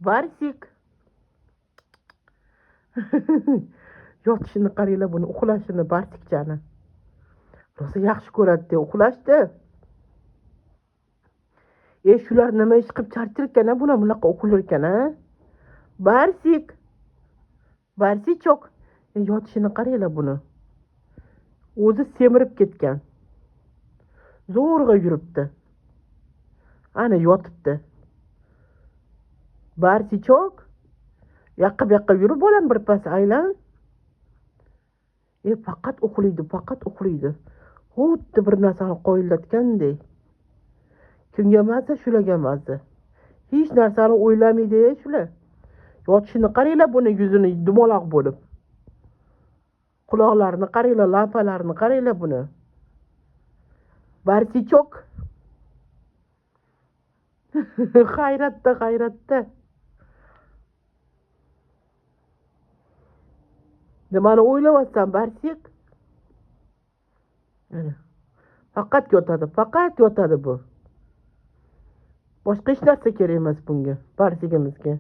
Barsik. Yotishini qaranglar, buni uxlashini Barsikchani. Rosa yaxshi ko'radi-da, uxlashdi. Shular nima ish qilib charcharkan, bunaqa uxlar ekan, ha? Barsik. Barsichok. Yotishini qaranglar buni. O'zi semirib ketgan. Zo'rg'a yuribdi. Ana yotibdi. Barsichok. Yoqqa bu yoqqa yurib bolam birpas aylan. Faqat uxlaydi, faqat uxlaydi. Xuddi bir narsani qo'yillatgandek. Kimga mazza, shularga mazza. Hech narsani o'ylamaydi shular. Yotishini qaranglar buni, yuzini dumaloq bo'lib. Quloqlarini qaranglar, lampalarini qaranglar buni. Barsichok. Hayratda, hayratda. Nimani o'ylayapsan, Barsik? Faqat yotadi bu. Boshqa hech narsa kerak emas bunga, Barsigimizga.